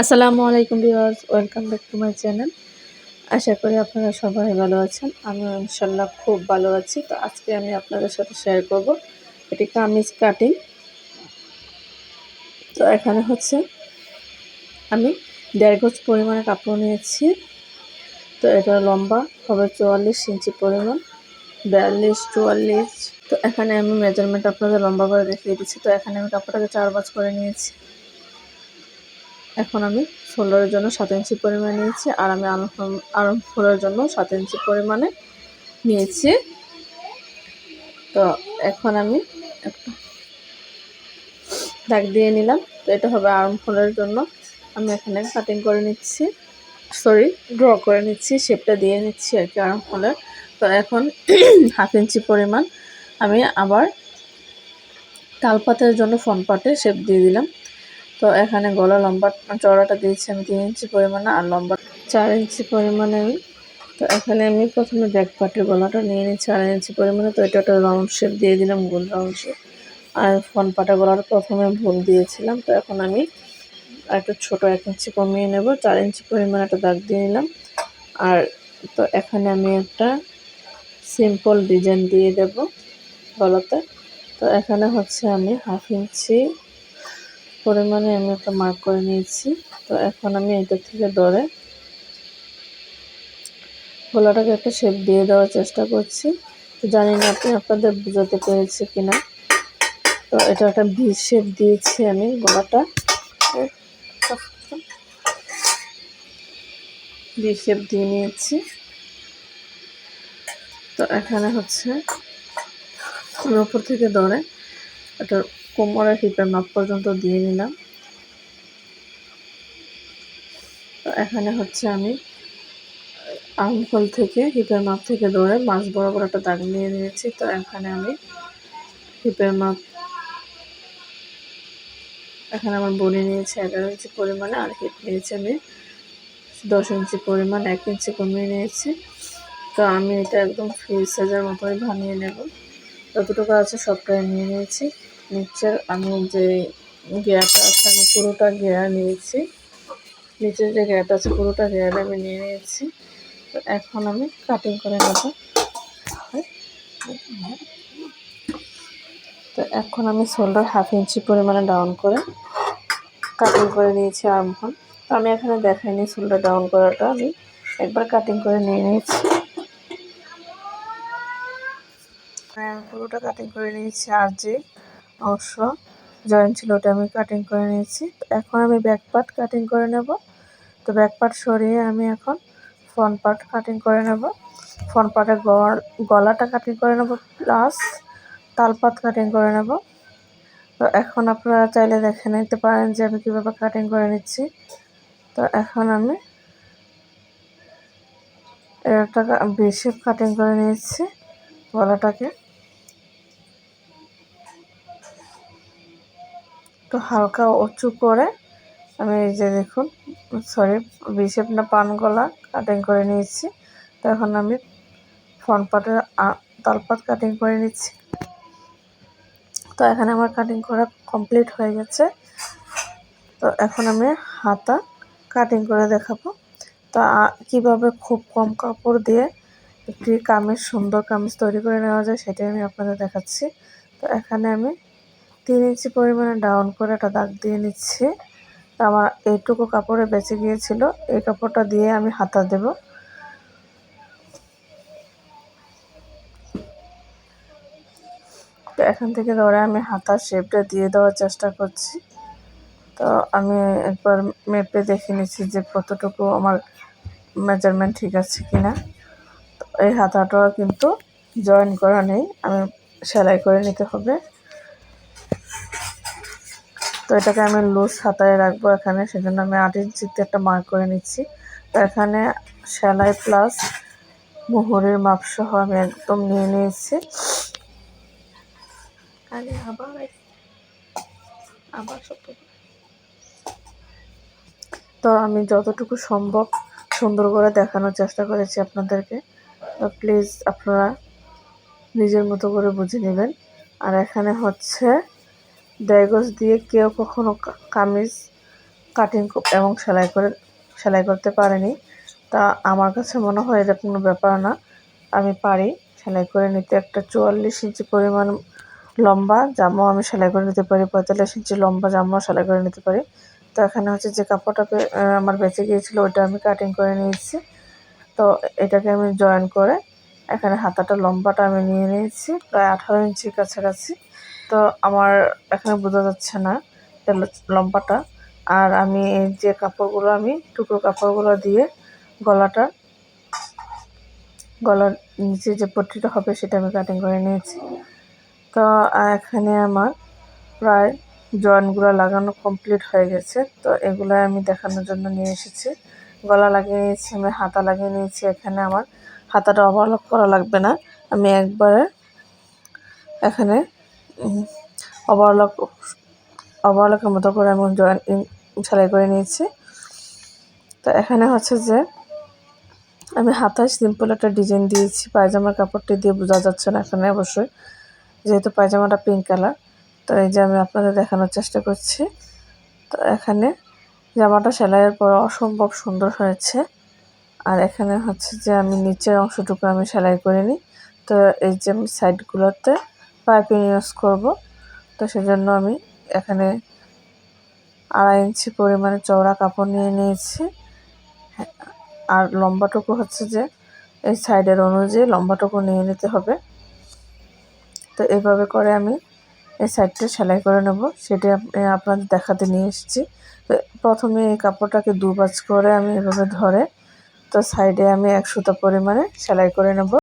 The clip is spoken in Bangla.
আসসালামু আলাইকুম viewers, welcome back to my channel. আশা করি আপনারা সবাই ভালো আছেন। আমিও ইনশাল্লাহ খুব ভালো আছি। তো আজকে আমি আপনাদের সাথে শেয়ার করব এটি কামিজ কাটিং। তো এখানে হচ্ছে আমি 1.5 গজ পরিমাণে কাপড় নিয়েছি। তো এটা লম্বা হবে 44 ইঞ্চি পরিমাণ, 42, 44। তো এখানে আমি মেজারমেন্ট আপনাদের লম্বা করে দেখিয়ে দিচ্ছি। তো এখানে আমি কাপড়টাকে 4 ভাঁজ করে নিয়েছি। এখন আমি শোল্ডারের জন্য 7 ইঞ্চি পরিমাণ নিয়েছি, আর আমি আর্ম হোলের জন্য 7 ইঞ্চি পরিমাণে নিয়েছি। তো এখন আমি একটা দাগ দিয়ে নিলাম। তো এটা হবে আর্ম হোলের জন্য। আমি এখানে কাটিং করে নিচ্ছি, ড্র করে নিচ্ছি, শেপটা দিয়ে নিচ্ছি আর কি আর্ম হোলের। তো এখন 1/2 ইঞ্চি পরিমাণ আমি আবার তালপাতের জন্য ফ্রন্ট পার্টে শেপ দিয়ে দিলাম। তো এখানে গলা লম্বা চওড়াটা দিয়েছি আমি 3 ইঞ্চি পরিমাণে, আর লম্বা 4 ইঞ্চি পরিমাণে আমি। তো এখানে আমি প্রথমে ব্যাক পার্টের গলাটা নিয়ে নিচ্ছি 4 ইঞ্চি পরিমাণে। তো এটা একটা রাউন্ড শেপ দিয়ে দিলাম, গোল রাউন্ড শেপ। আর ফ্রন্ট পার্টের গলাটা প্রথমে ভুল দিয়েছিলাম। তো এখন আমি একটু ছোট 1 ইঞ্চি কমিয়ে নেব, 4 ইঞ্চি পরিমাণে একটা দাগ দিয়ে নিলাম। আর তো এখানে আমি একটা সিম্পল ডিজাইন দিয়ে দেব গলাতে। তো এখানে হচ্ছে আমি 1/2 ইঞ্চি পরিমাণে আমি একটা মার্ক করে নিয়েছি। তো এখন আমি এটা থেকে ধরে গলাটাকে একটা শেপ দিয়ে দেওয়ার চেষ্টা করছি। তো জানি না আপনি আপনাদের বুঝাতে পেরেছি কিনা। তো এটা একটা ভি শেপ দিয়েছি আমি, গলাটা ভি শেপ দিয়ে নিয়েছি। তো এখানে হচ্ছে আমি উপর থেকে ধরে এটা কোমরের হিপের মাপ পর্যন্ত দিয়ে নিলাম। তো এখানে হচ্ছে আমি আর্মহোল থেকে হিপের মাপ থেকে ধরে মাছ বরাবর একটা দাগ নিয়ে নিয়েছি। তো এখানে আমি হিপের মাপ এখানে আমার বডি নিয়েছে 11 ইঞ্চি পরিমাণে, আর হিপ নিয়েছি আমি 10 ইঞ্চি পরিমাণ, 1 ইঞ্চি কমিয়ে নিয়েছি। তো আমি এটা একদম ফ্রি সাইজের মতোই বানিয়ে নেব। যতটুকু আছে সবটাই নিয়ে নিয়েছি। নিচের আমি যে গেয়ারটা আছে আমি পুরোটা গেয়ার নিয়েছি, নিচের যে গেয়ারটা আছে পুরোটা গেয়ার আমি নিয়ে নিয়েছি। তো এখন আমি কাটিং করে নেব। তো এখন আমি শোল্ডার 1/2 ইঞ্চি পরিমাণে ডাউন করে কাটিং করে নিয়েছি আর্মহোল। তো আমি এখানে দেখাইনি শোল্ডার ডাউন করাটা, আমি একবার কাটিং করে নিয়ে নিয়েছি। পুরোটা কাটিং করে নিয়েছি, আর যে অংশ জয়েন্ট ছিল ওটা আমি কাটিং করে নিয়েছি। তো এখন আমি ব্যাক পার্ট কাটিং করে নেব। তো ব্যাক পার্ট সরিয়ে আমি এখন ফ্রন্ট পার্ট কাটিং করে নেব। ফ্রন্ট পার্টের গলাটা কাটিং করে নেব, প্লাস তালপাত কাটিং করে নেব। তো এখন আপনারা চাইলে দেখে নিতে পারেন যে আমি কীভাবে কাটিং করে নিচ্ছি। তো এখন আমি একটা ভি শেপ কাটিং করে নিয়েছি গলাটাকে। তো হালকা উঁচু করে আমি এই যে দেখুন, ভি শেপ না পান গলা কাটিং করে নিয়েছি। তো এখন আমি ফ্রন্ট পার্টের তালপাত কাটিং করে নিচ্ছি। তো এখানে আমার কাটিং করা কমপ্লিট হয়ে গেছে। তো এখন আমি হাতা কাটিং করে দেখাবো। তো কিভাবে খুব কম কাপড় দিয়ে একটি সুন্দর কামিজ তৈরি করে নেওয়া যায় সেটাই আমি আপনাদের দেখাচ্ছি। তো এখানে আমি 3 ইঞ্চি পরিমাণে ডাউন করে একটা দাগ দিয়ে নিচ্ছি। তো আমার এইটুকু কাপড়ে বেঁচে গিয়েছিল, এই কাপড়টা দিয়ে আমি হাতা দেব। তো এখান থেকে ধরে আমি হাতার শেপটা দিয়ে দেওয়ার চেষ্টা করছি। তো আমি একবার মেপে দেখে নিচ্ছি যে কতটুকু আমার মেজারমেন্ট ঠিক আছে কিনা। তো এই হাতাটাও কিন্তু জয়েন করা নেই, আমি সেলাই করে নিতে হবে। তো এটাকে আমি লুজ হাতায় রাখবো এখানে, সেজন্য আমি 8 ইঞ্চিতে একটা মার্ক করে নিচ্ছি। তো এখানে সেলাই প্লাস মোহরের মাপসহ আমি একদম নিয়ে নিয়েছি। তো আমি যতটুকু সম্ভব সুন্দর করে দেখানোর চেষ্টা করেছি আপনাদেরকে। তো প্লিজ আপনারা নিজের মতো করে বুঝে নেবেন। আর এখানে হচ্ছে 1.5 গজ দিয়ে কেউ কখনো কামিজ কাটিং এবং সেলাই করতে পারিনি। তা আমার কাছে মনে হয় এটা কোনো ব্যাপার না, আমি পারি সেলাই করে নিতে। একটা 44 ইঞ্চি পরিমাণ লম্বা জামাও আমি সেলাই করে নিতে পারি, 45 ইঞ্চি লম্বা জামাও সেলাই করে নিতে পারি। তো এখানে হচ্ছে যে কাপড়টা আমার বেঁচে গিয়েছিলো ওইটা আমি কাটিং করে নিয়েছি। তো এটাকে আমি জয়েন করে এখানে হাতাটা লম্বাটা আমি নিয়ে নিয়েছি প্রায় 18 ইঞ্চির কাছাকাছি। তো আমার এখানে বোঝা যাচ্ছে না লম্বাটা। আর আমি এই যে কাপড়গুলো আমি টুকরো কাপড়গুলো দিয়ে গলার নিচে যে পট্টিটা হবে সেটা আমি কাটিং করে নিয়েছি। তো এখানে আমার প্রায় জয়েন্টগুলো লাগানো কমপ্লিট হয়ে গেছে। তো এগুলো আমি দেখানোর জন্য নিয়ে এসেছি। গলা লাগিয়ে নিয়েছি, আমি হাতা লাগিয়ে নিয়েছি। এখানে আমার হাতাটা ওভারলক করা লাগবে না, আমি একবারে এখানে ওভারলকের মতো করে আমি সেলাই করে নিয়েছি। তো এখানে হচ্ছে যে আমি হাতায় সিম্পল একটা ডিজাইন দিয়েছি, পায়জামার কাপড়টি দিয়ে বোঝা যাচ্ছে না এখানে অবশ্যই, যেহেতু পায়জামাটা পিঙ্ক কালার। তো এই যে আমি আপনাদের দেখানোর চেষ্টা করছি। তো এখানে জামাটা সেলাইয়ের পর অসম্ভব সুন্দর হয়েছে। আর এখানে হচ্ছে যে আমি নিচের অংশটুকু আমি সেলাই করে নিই। তো এই যে আমি সাইডগুলোতে পাইপিং ইউজ করব, তো সেজন্য আমি এখানে 2.5 ইঞ্চি পরিমাণে চওড়া কাপড় নিয়ে নিয়েছি। আর লম্বাটুকু হচ্ছে যে এই সাইডের অনুযায়ী লম্বাটুকু নিয়ে নিতে হবে। তো এইভাবে করে আমি এই সাইডটা সেলাই করে নেব, সেটা আপনাদের দেখাতে নিয়ে এসেছি। তো প্রথমে এই কাপড়টাকে 2 ভাঁজ করে আমি এভাবে ধরে তো সাইডে আমি 1 সুতা পরিমাণে সেলাই করে নেব।